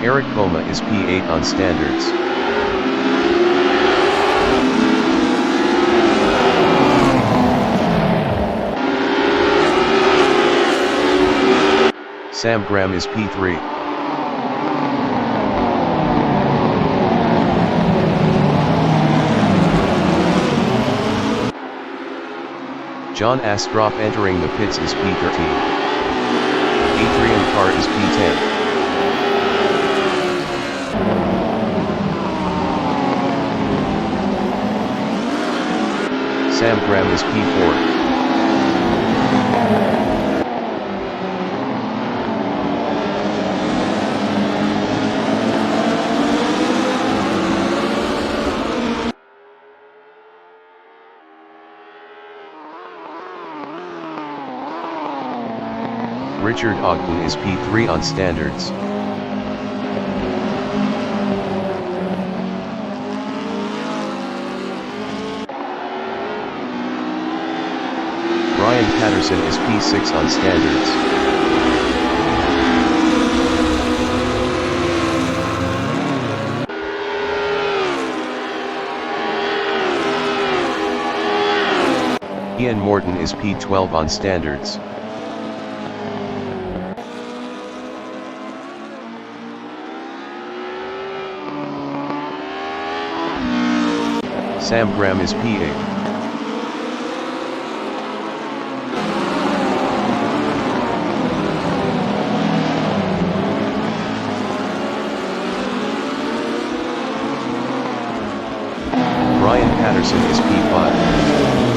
Eric Boma is P8 on standards. Sam Graham is P3. John Astrop entering the pits is P13. Adrian Carr is P10. Sam Graham is P4. Richard Ogden is P3 on standards. Brian Patterson is P6 on standards. Ian Morton is P12 on standards. Sam Graham is P8. Brian Patterson is P5.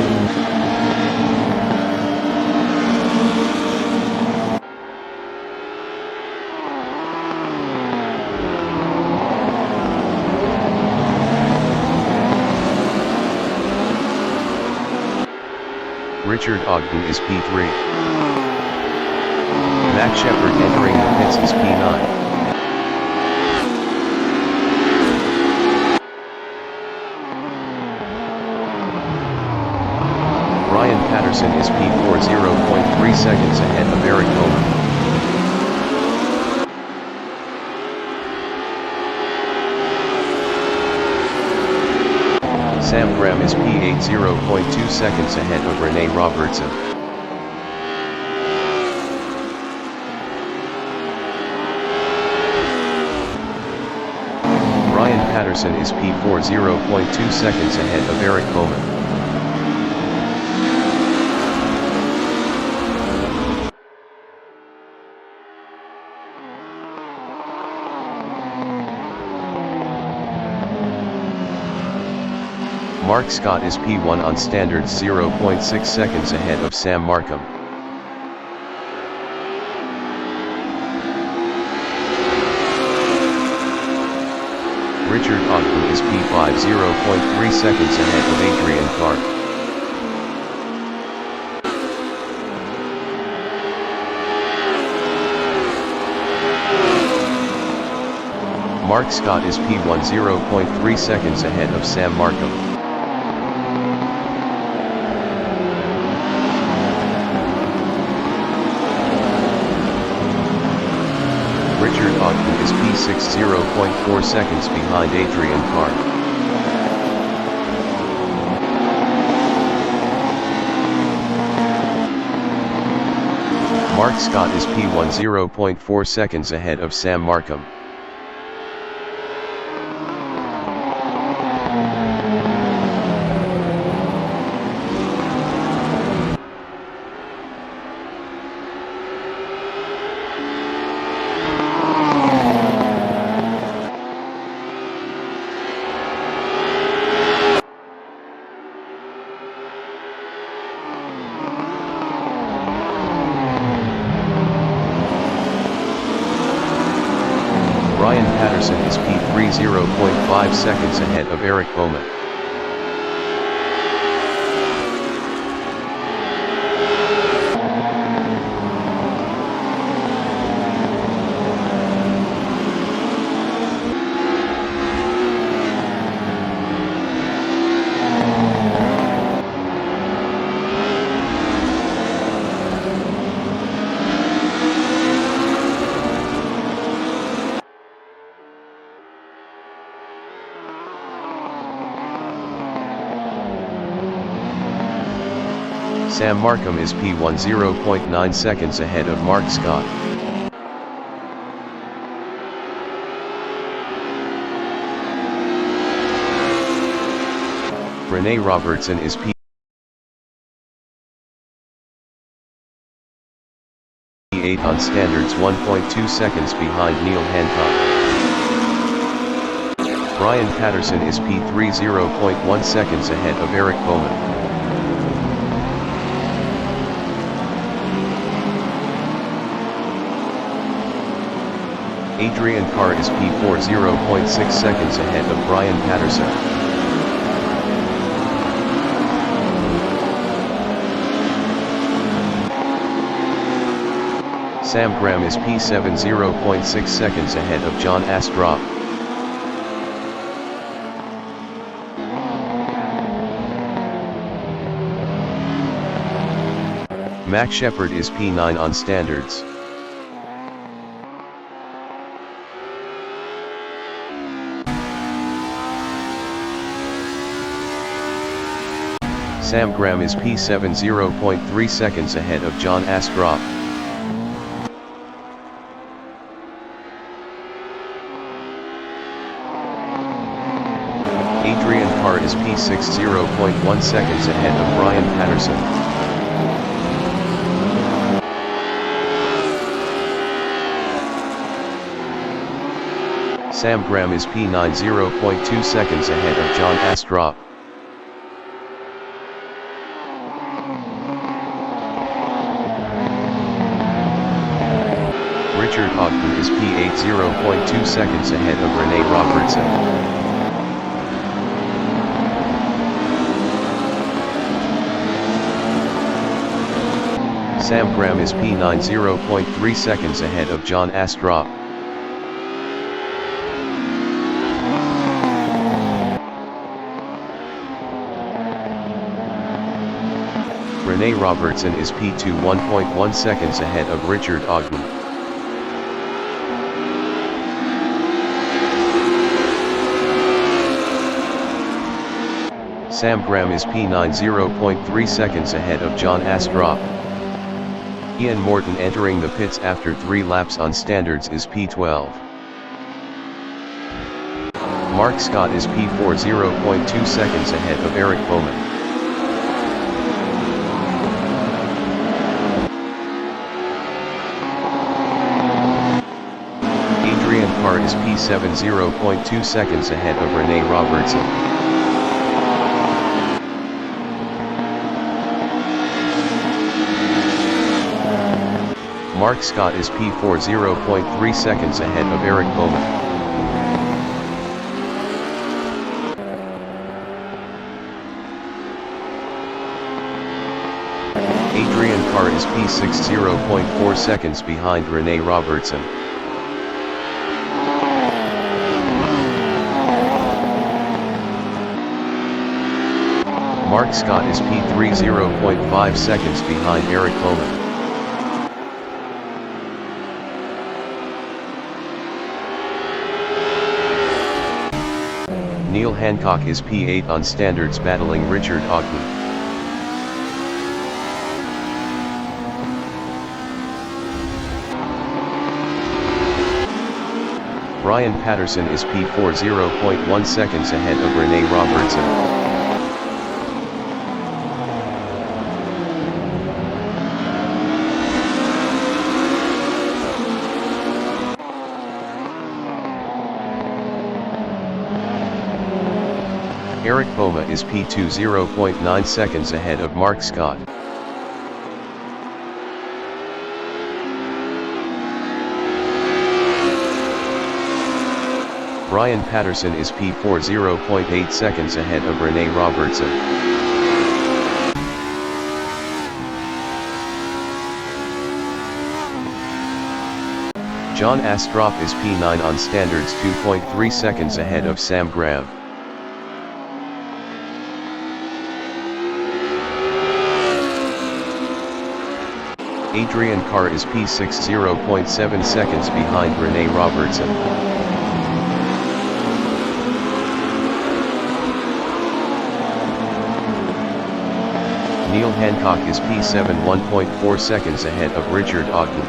Richard Ogden is P3. Matt Shepard entering the pits is P9. Brian Patterson is P4, 0.3 seconds ahead of Eric Bowman. Sam Graham is P8, 0.2 seconds ahead of Rene Robertson. Brian Patterson is P4, 0.2 seconds ahead of Eric Bowman. Mark Scott is P1 on standards, 0.6 seconds ahead of Sam Markham. Richard Ogden is P5, 0.3 seconds ahead of Adrian Carr. Mark Scott is P1, 0.3 seconds ahead of Sam Markham. Richard Ogden is P6, 0.4 seconds behind Adrian Carr. Mark Scott is P1, 0.4 seconds ahead of Sam Markham. Brian Patterson is P3, 0.5 seconds ahead of Eric Bowman. Sam Markham is P1 0.9 seconds ahead of Mark Scott. Rene Robertson is P8 on standards, 1.2 seconds behind Neil Hancock. Brian Patterson is P3 0.1 seconds ahead of Eric Bowman. Adrian Carr is P4 0.6 seconds ahead of Brian Patterson. Sam Graham is P7 0.6 seconds ahead of John Astrop. Mac Shepard is P9 on standards. Sam Graham is P7 0.3 seconds ahead of John Astrop. Adrian Carr is P6 0.1 seconds ahead of Brian Patterson. Sam Graham is P9 0.2 seconds ahead of John Astrop. Richard Ogden is P8 0.2 seconds ahead of Rene Robertson. Sam Graham is P9 0.3 seconds ahead of John Astrop. Rene Robertson is P2 1.1 seconds ahead of Richard Ogden. Sam Graham is P9 0.3 seconds ahead of John Astrop. Ian Morton entering the pits after 3 laps on standards is P12. Mark Scott is P4 0.2 seconds ahead of Eric Bowman. Adrian Carr is P7 0.2 seconds ahead of Rene Robertson. Mark Scott is P4 0.3 seconds ahead of Eric Bowman. Adrian Carr is P6 0.4 seconds behind Rene Robertson. Mark Scott is P3 0.5 seconds behind Eric Bowman. Neil Hancock is P8 on standards battling Richard Ogden. Brian Patterson is P4 0.1 seconds ahead of Rene Robertson. Eric Boma is P2 0.9 seconds ahead of Mark Scott. Brian Patterson is P4 0.8 seconds ahead of Rene Robertson. John Astrop is P9 on standards, 2.3 seconds ahead of Sam Graham. Adrian Carr is P6 0.7 seconds behind Rene Robertson. Neil Hancock is P7 1.4 seconds ahead of Richard Ogden.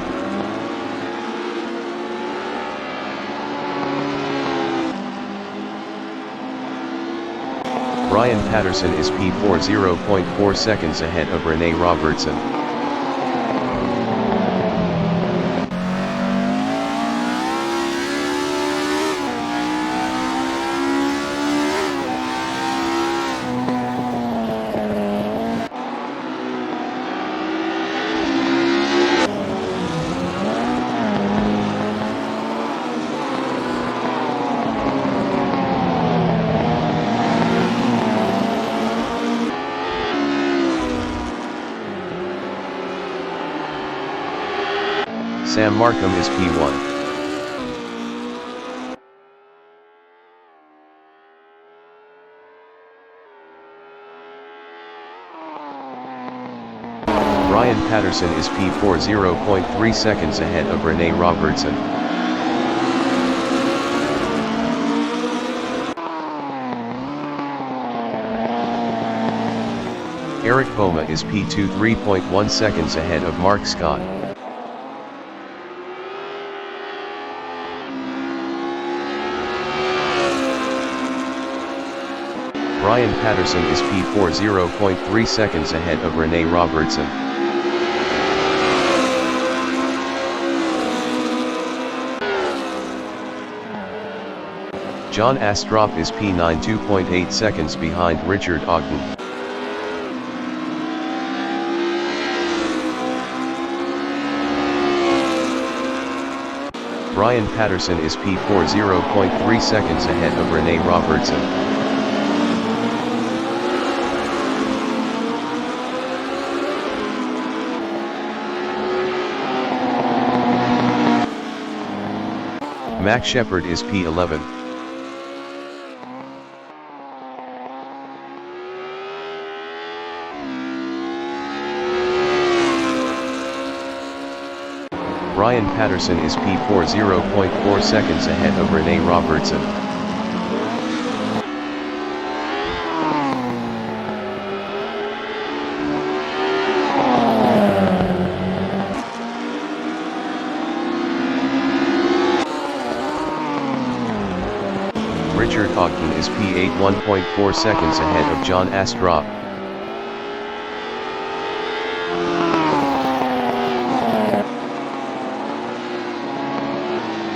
Brian Patterson is P4 0.4 seconds ahead of Rene Robertson. Sam Markham is P1. Brian Patterson is P4 0.3 seconds ahead of Rene Robertson. Eric Boma is P2 3.1 seconds ahead of Mark Scott. Brian Patterson is P4 0.3 seconds ahead of Rene Robertson. John Astrop is P9 2.8 seconds behind Richard Ogden. Brian Patterson is P4 0.3 seconds ahead of Rene Robertson. Max Shepard is P11. Brian Patterson is P4 0.4 seconds ahead of Rene Robertson. Richard Ogden is P8 1.4 seconds ahead of John Astrop.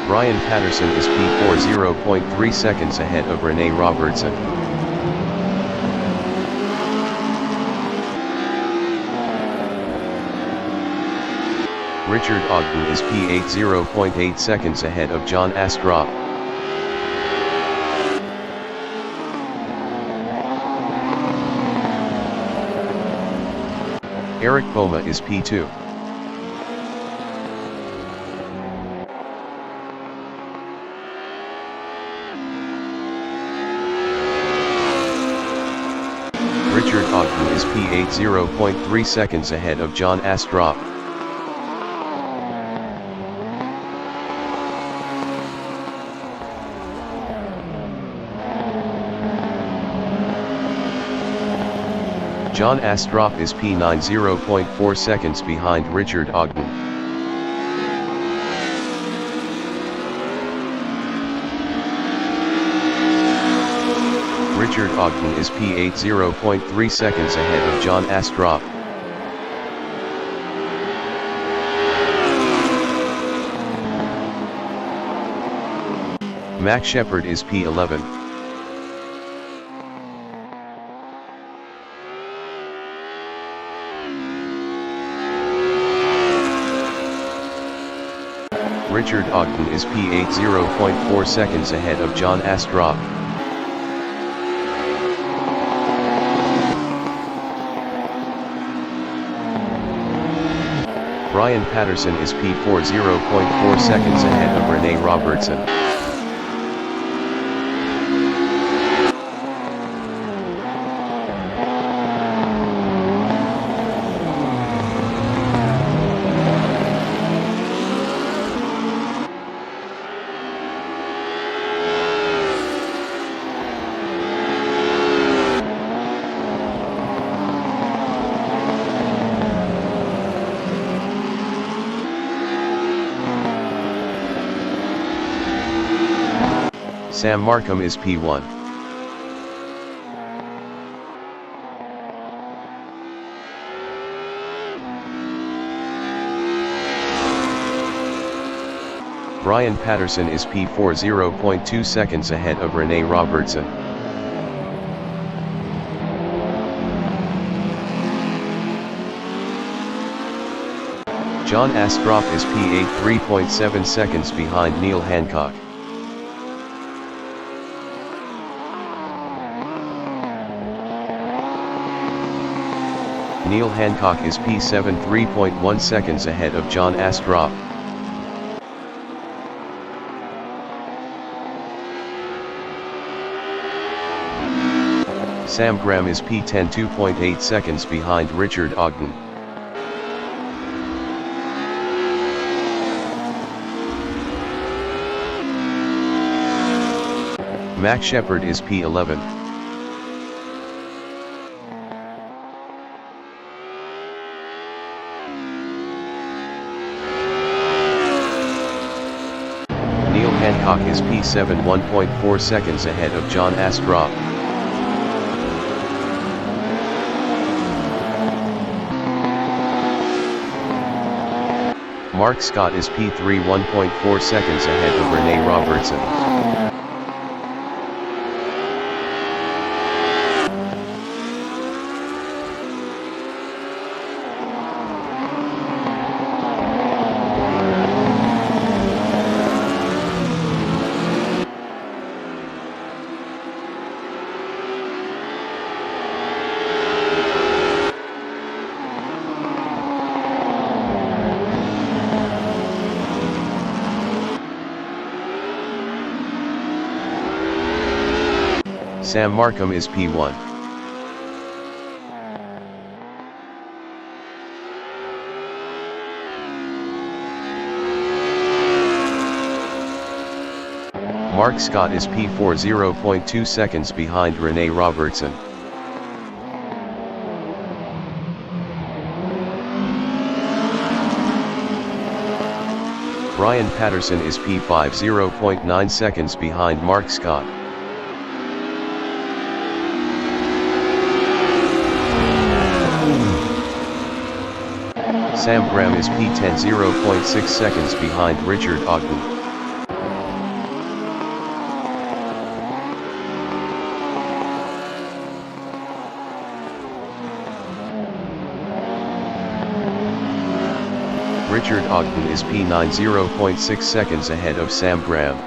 Brian Patterson is P4 0.3 seconds ahead of Rene Robertson. Richard Ogden is P8 0.8 seconds ahead of John Astrop. Eric Boma is P2. Richard Ogden is P8 0.3 seconds ahead of John Astrop. John Astrop is P9 0.4 seconds behind Richard Ogden. Richard Ogden is P8 0.3 seconds ahead of John Astrop. Max Shepard is P11. Richard Ogden is P8 0.4 seconds ahead of John Astrop. Brian Patterson is P4 0.4 seconds ahead of Rene Robertson. Sam Markham is P1. Brian Patterson is P4, 0.2 seconds ahead of Rene Robertson. John Astrop is P8, 3.7 seconds behind Neil Hancock. Neil Hancock is P7, 3.1 seconds ahead of John Astrop. Sam Graham is P10, 2.8 seconds behind Richard Ogden. Mac Shepard is P11. Neil Hancock is P7, 1.4 seconds ahead of John Astrop. Mark Scott is P3, 1.4 seconds ahead of Rene Robertson. Sam Markham is P1. Mark Scott is P4, 0.2 seconds behind Rene Robertson. Brian Patterson is P5, 0.9 seconds behind Mark Scott. Sam Graham is P10, 0.6 seconds behind Richard Ogden. Richard Ogden is P9, 0.6 seconds ahead of Sam Graham.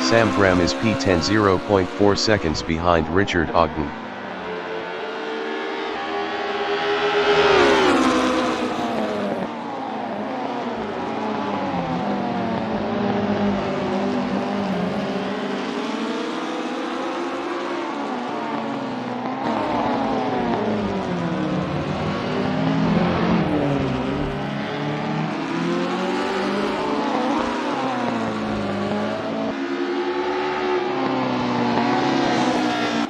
Sam Graham is P10, 0.4 seconds behind Richard Ogden.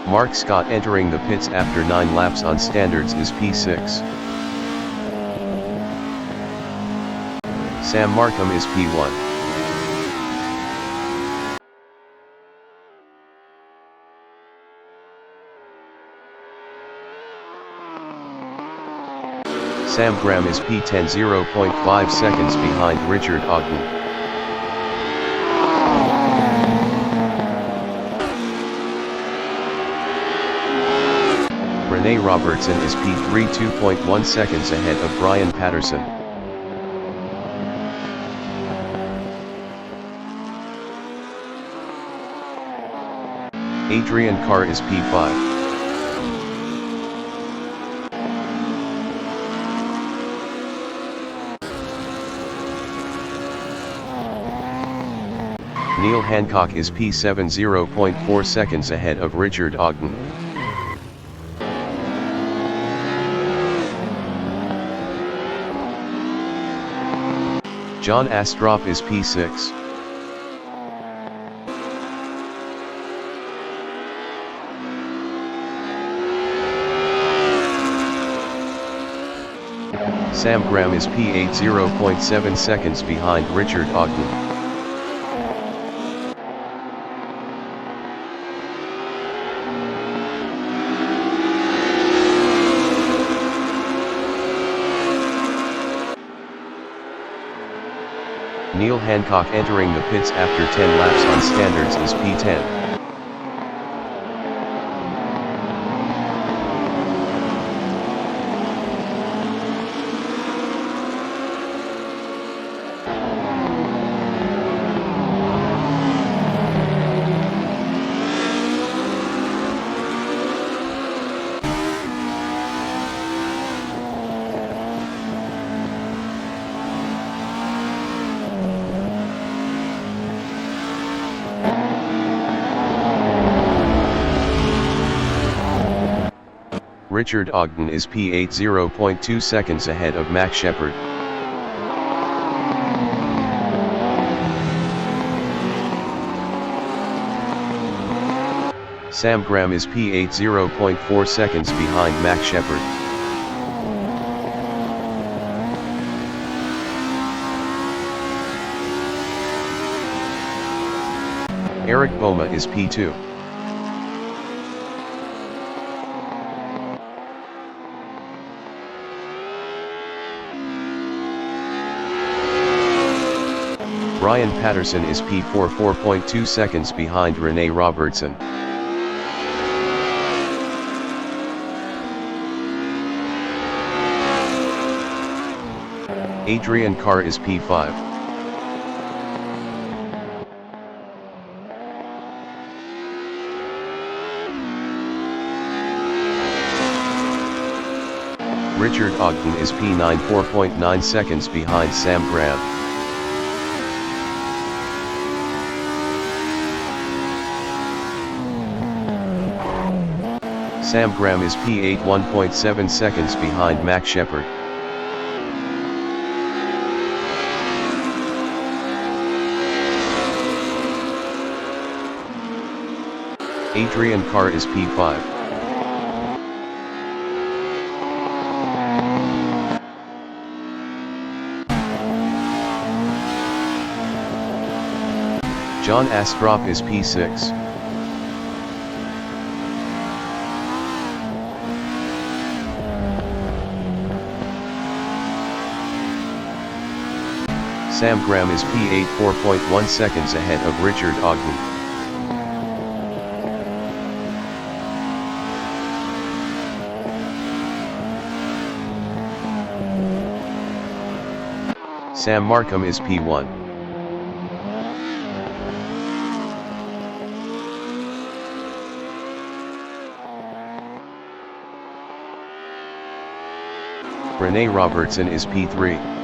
Mark Scott entering the pits after 9 laps on standards is P6. Sam Markham is P1. Sam Graham is P10, 0.5 seconds behind Richard Ogden. Rene Robertson is P3, 2.1 seconds ahead of Brian Patterson. Adrian Carr is P5. Neil Hancock is P7, 0.4 seconds ahead of Richard Ogden. John Astrop is P6. Sam Graham is P8 0.7 seconds behind Richard Ogden. Neil Hancock entering the pits after 10 laps on standards is P10. Richard Ogden is P8 0.2 seconds ahead of Max Shepard. Sam Graham is P8 0.4 seconds behind Max Shepard. Eric Boma is P2. Brian Patterson is P4 4.2 seconds behind Rene Robertson. Adrian Carr is P5. Richard Ogden is P9 4.9 seconds behind Sam Graham. Sam Graham is P8 1.7 seconds behind Max Shepard. Adrian Carr is P5. John Astrop is P6. Sam Graham is P8 4.1 seconds ahead of Richard Ogden. Sam Markham is P1. Rene Robertson is P3.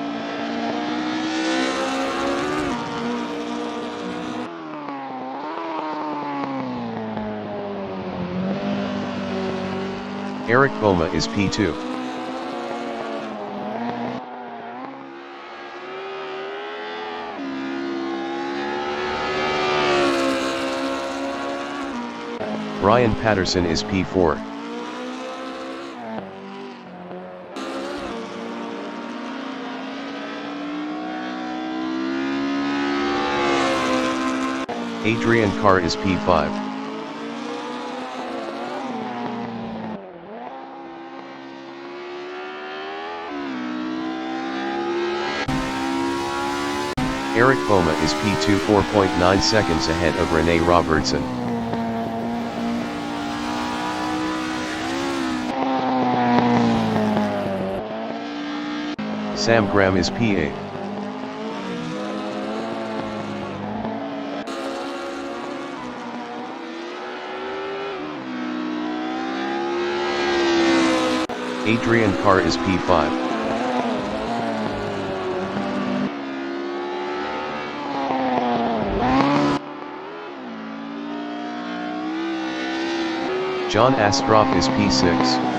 Eric Boma is P2. Brian Patterson is P4. Adrian Carr is P5. Eric Boma is P2 4.9 seconds ahead of Rene Robertson. Sam Graham is P8. Adrian Carr is P5. John Astrop is P6.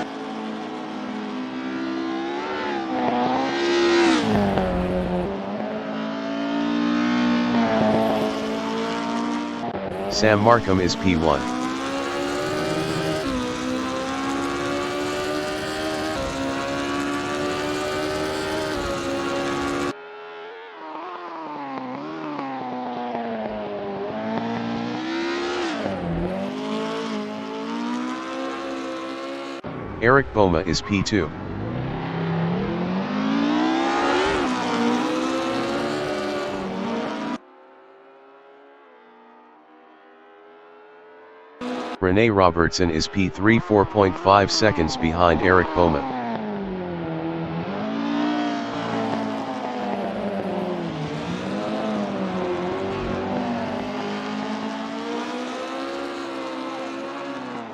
Sam Markham is P1. Eric Boma is P2. Rene Robertson is P3, 4.5 seconds behind Eric Boma.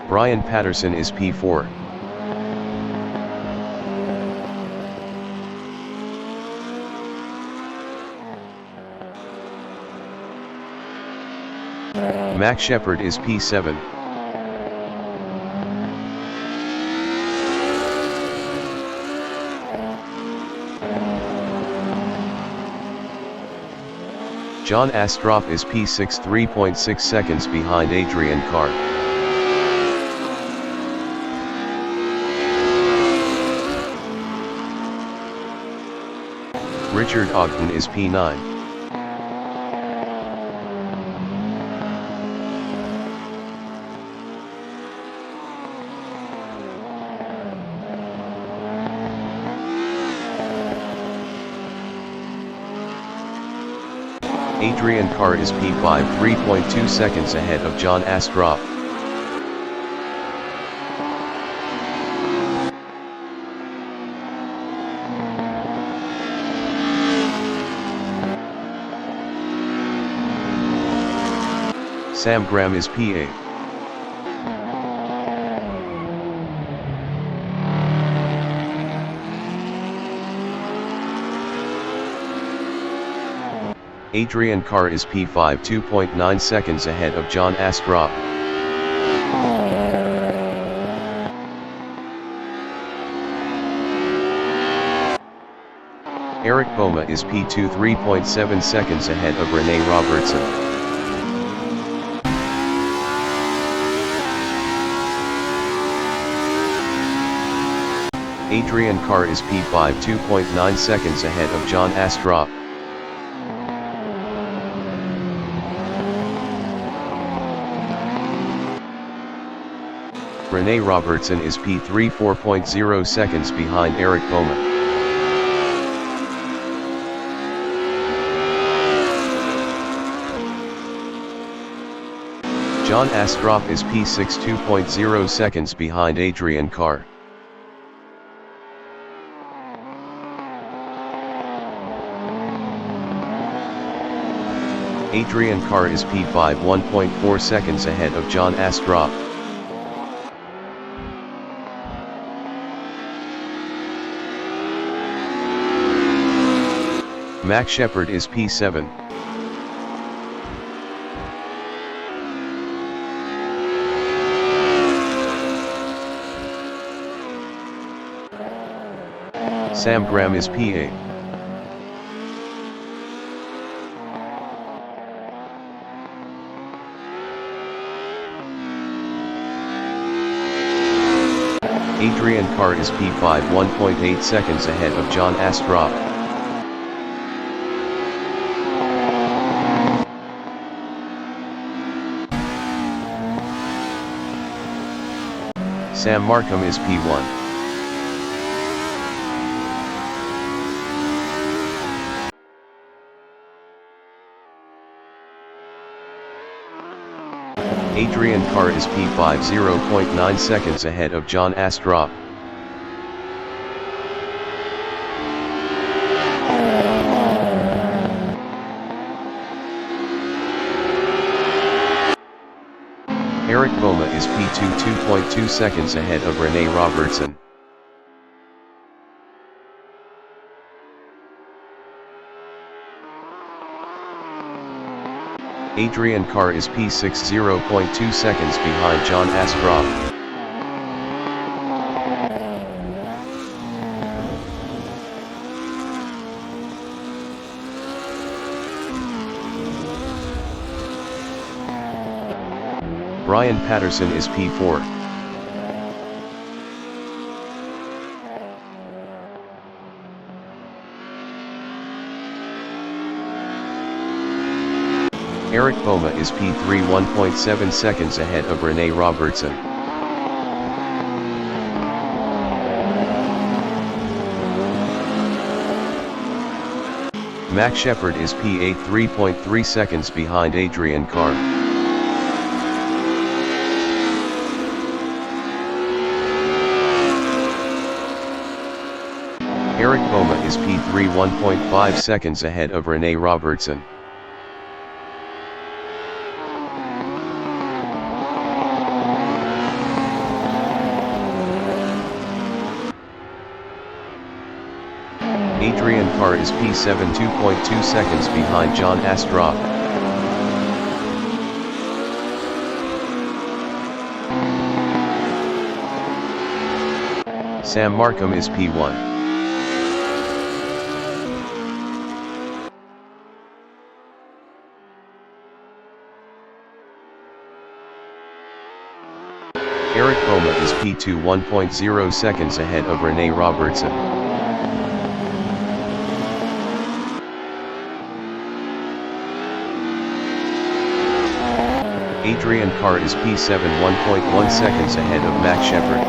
Brian Patterson is P4. Max Shepard is P7. John Astrop is P6, 3.6 seconds behind Adrian Carr. Richard Ogden is P9. Adrian Carr is P5, 3.2 seconds ahead of John Astrop. Sam Graham is P8. Adrian Carr is P5, 2.9 seconds ahead of John Astrop. Eric Boma is P2, 3.7 seconds ahead of Rene Robertson. Adrian Carr is P5, 2.9 seconds ahead of John Astrop. Rene Robertson is P3, 4.0 seconds behind Eric Boma. John Astrop is P6, 2.0 seconds behind Adrian Carr. Adrian Carr is P5, 1.4 seconds ahead of John Astrop. Max Shepard is P7. Sam Graham is P8. Adrian Carr is P5, 1.8 seconds ahead of John Astrop. Sam Markham is P1. Adrian Carr is P5, 0.9 seconds ahead of John Astrop. Eric Boma is P2, 2.2 seconds ahead of Rene Robertson. Adrian Carr is P6, 0.2 seconds behind John Astrop. Brian Patterson is P4. Eric Boma is P3, 1.7 seconds ahead of Rene Robertson. Max Shepard is P8 3.3 seconds behind Adrian Carr. Eric Boma is P3 1.5 seconds ahead of Rene Robertson. Adrian Carr is P7 2.2 seconds behind John Asseto. Sam Markham is P1. Eric Boma is P2 1.0 seconds ahead of Rene Robertson. Adrian Carr is P7 1.1 seconds ahead of Max Shepard.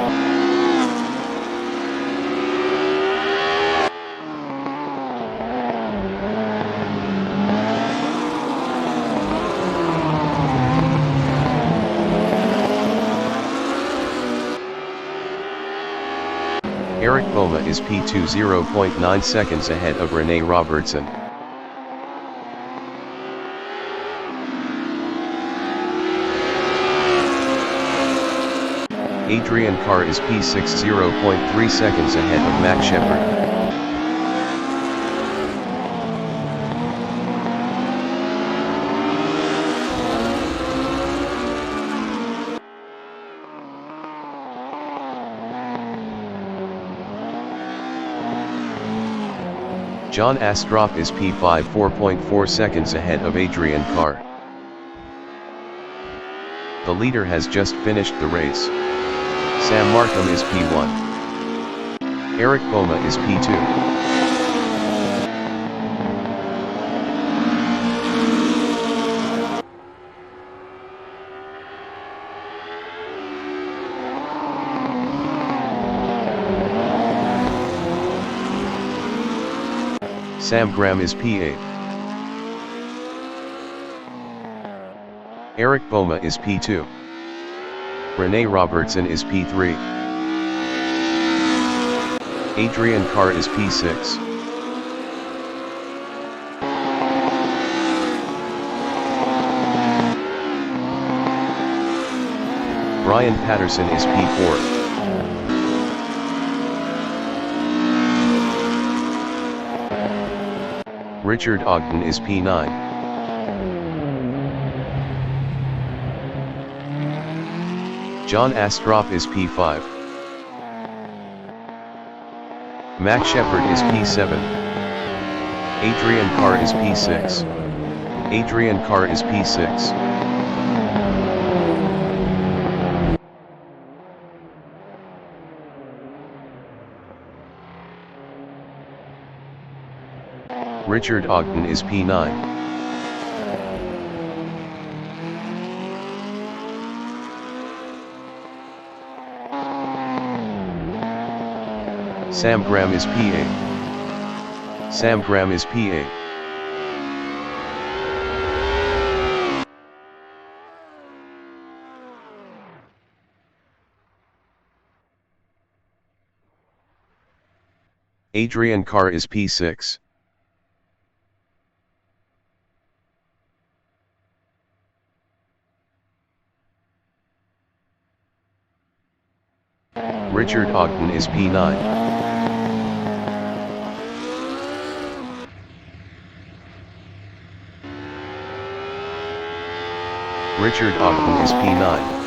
Eric Boma is P2 0.9 seconds ahead of Rene Robertson. Adrian Carr is P6 0.3 seconds ahead of Max Shepard. John Asseto is P5 4.4 seconds ahead of Adrian Carr. The leader has just finished the race. Sam Markham is P1. Eric Boma is P2. Sam Graham is P8. Eric Boma is P2. Rene Robertson is P3. Adrian Carr is P6. Brian Patterson is P4. Richard Ogden is P9. John Asseto is P5. Max Shepard is P7. Adrian Carr is P6. Adrian Carr is P6. Richard Ogden is P9. Sam Graham is P8. Sam Graham is P8. Adrian Carr is P6. Richard Ogden is P9. Richard Ogden is P9.